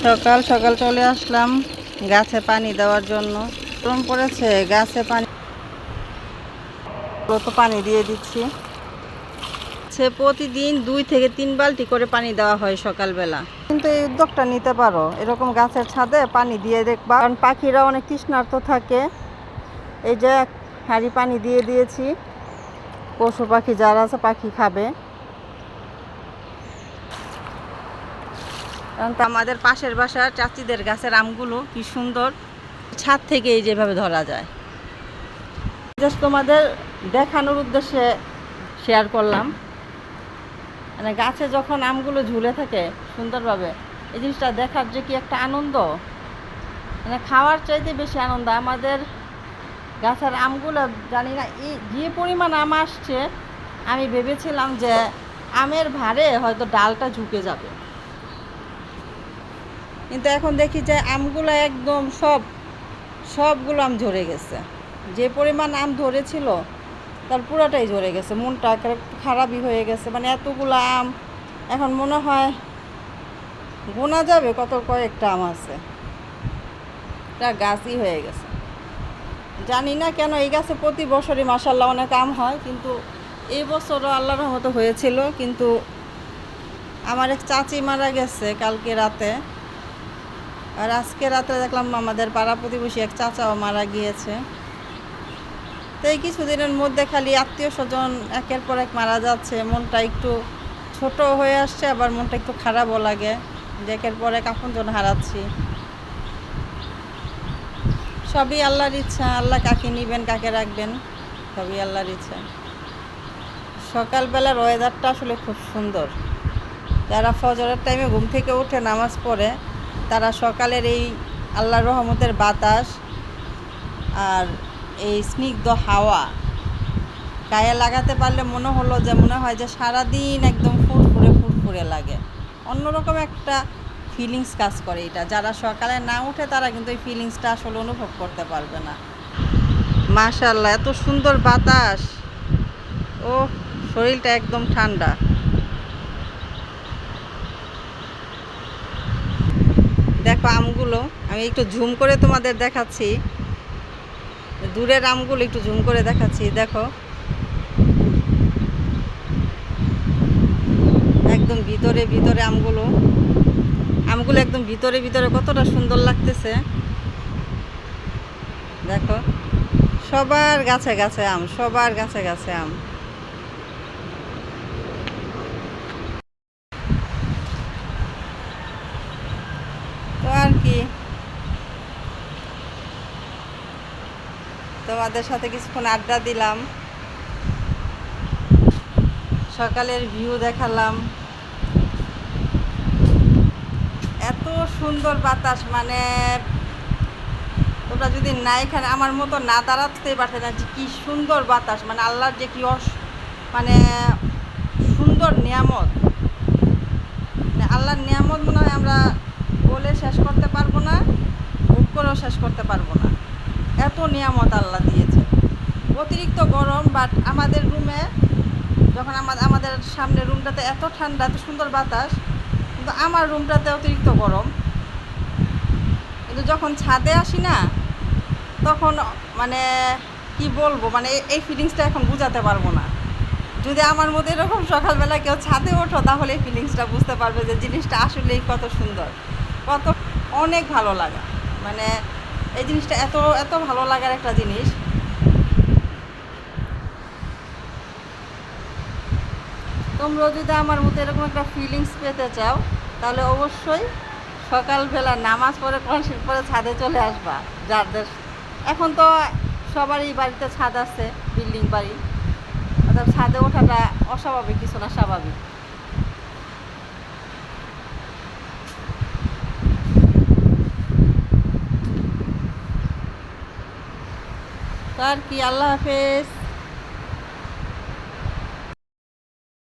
সকাল সকাল চলে আসলাম গাছে পানি দেওয়ার জন্য। গরম পড়েছে, গাছে পানি দিয়ে দিচ্ছি। প্রতিদিন 2 থেকে 3 বালতি করে পানি দেওয়া হয় সকালবেলা। কিন্তু এই উদ্যোগটা নিতে পারো, এরকম গাছের ছাদে পানি দিয়ে দেখবা, কারণ পাখিরা অনেক তৃষ্ণার্ত থাকে। এই যে হাঁড়ি পানি দিয়ে দিয়েছি, পশু পাখি যারা আছে পাখি খাবে। কারণ আমাদের পাশের বাসার চাচিদের গাছের আমগুলো কি সুন্দর ছাদ থেকে এই যেভাবে ধরা যায়। জাস্ট তোমাদের দেখানোর উদ্দেশ্যে শেয়ার করলাম। মানে গাছে যখন আমগুলো ঝুলে থাকে সুন্দরভাবে, এই জিনিসটা দেখার যে কি একটা আনন্দ, মানে খাওয়ার চাইতে বেশি আনন্দ। আমাদের গাছের আমগুলো জানি না যে পরিমাণ আম আসছে, আমি ভেবেছিলাম যে আমের ভারে হয়তো ডালটা ঝুঁকে যাবে, কিন্তু এখন দেখি যে আমগুলো একদম সবগুলো আম ঝরে গেছে। যে পরিমাণ আম ধরেছিল তার পুরোটাই ঝরে গেছে। মনটা খারাপই হয়ে গেছে। মানে এতগুলো আম এখন মনে হয় গোনা যাবে কত, কয়েকটা আম আছে, একটা গাছই হয়ে গেছে। জানি না কেন এই গাছে প্রতি বছরই মাশাআল্লাহ অনেক আম হয়, কিন্তু এই বছরও আল্লাহর রহমতে হয়েছিল। কিন্তু আমার এক চাচি মারা গেছে কালকে রাতে, আর আজকে রাতে দেখলাম আমাদের পাড়া প্রতিবেশী এক চাচাও মারা গিয়েছে। তো এই কিছুদিনের মধ্যে খালি আত্মীয় স্বজন একের পর এক মারা যাচ্ছে, মনটা একটু ছোট হয়ে আসছে, আবার মনটা একটু খারাপও লাগে যে একের পর এক আপনজন হারাচ্ছি। সবই আল্লাহর ইচ্ছা, আল্লাহ কাকে নিবেন কাকে রাখবেন সবই আল্লাহর ইচ্ছা। সকালবেলার ওয়েদারটা আসলে খুব সুন্দর। যারা ফজরের টাইমে ঘুম থেকে উঠে নামাজ পড়ে, তারা সকালের এই আল্লাহর রহমতের বাতাস আর এই স্নিগ্ধ হাওয়া গায়ে লাগাতে পারলে মনে হয় যে সারাদিন একদম ফুরফুরে লাগে। অন্যরকম একটা ফিলিংস কাজ করে এটা। যারা সকালে না উঠে তারা কিন্তু এই ফিলিংসটা আসলে অনুভব করতে পারবে না। মাশাআল্লাহ, এত সুন্দর বাতাস, ও শরীরটা একদম ঠান্ডা। দেখো আমগুলো আমি একটু জুম করে তোমাদের দেখাচ্ছি, দূরের আমগুলো একটু জুম করে দেখাচ্ছি। দেখো একদম ভিতরে আমগুলো একদম ভিতরে কতটা সুন্দর লাগতেছে। দেখো সবার গাছে গাছে আম, সবার গাছে গাছে আম। তো আর কি, তোমাদের সাথে কিছুক্ষণ আড্ডা দিলাম, সকালের ভিউ দেখালাম। এত সুন্দর বাতাস, মানে তোমরা যদি না এখানে আমার মতো না দাঁড়াতেই পারতে না যে কী সুন্দর বাতাস। মানে আল্লাহর যে কি মানে সুন্দর নিয়ামত, আল্লাহর নিয়ামত মনে হয় আমরা বলে শেষ করতে পারবো না, ভোগ করেও শেষ করতে পারবো না। এত নিয়ামত আল্লাহ দিয়েছে। অতিরিক্ত গরম, বাট আমাদের রুমে যখন আমাদের সামনের রুমটাতে এত ঠান্ডা, এত সুন্দর বাতাস, কিন্তু আমার রুমটাতে অতিরিক্ত গরম। কিন্তু যখন ছাদে আসি না, তখন মানে কি বলবো, মানে এই ফিলিংসটা এখন বোঝাতে পারবো না। যদি আমার মধ্যে এরকম সকালবেলা কেউ ছাদে ওঠো, তাহলে এই ফিলিংসটা বুঝতে পারবে যে জিনিসটা আসলেই কত সুন্দর, কত অনেক ভালো লাগা। মানে এই জিনিসটা এত ভালো লাগার একটা জিনিস। তোমরাও যদি আমার মতো এরকম একটা ফিলিংস পেতে চাও, তাহলে অবশ্যই সকালবেলা নামাজ পড়ে কনসিল করে ছাদে চলে আসবা। যাদের এখন তো সবারই বাড়িতে ছাদ আছে, বিল্ডিং বাড়ি, অর্থাৎ ছাদে ওঠাটা অস্বাভাবিক কিছু না, স্বাভাবিক। তো আর কি, আল্লাহ হাফেজ।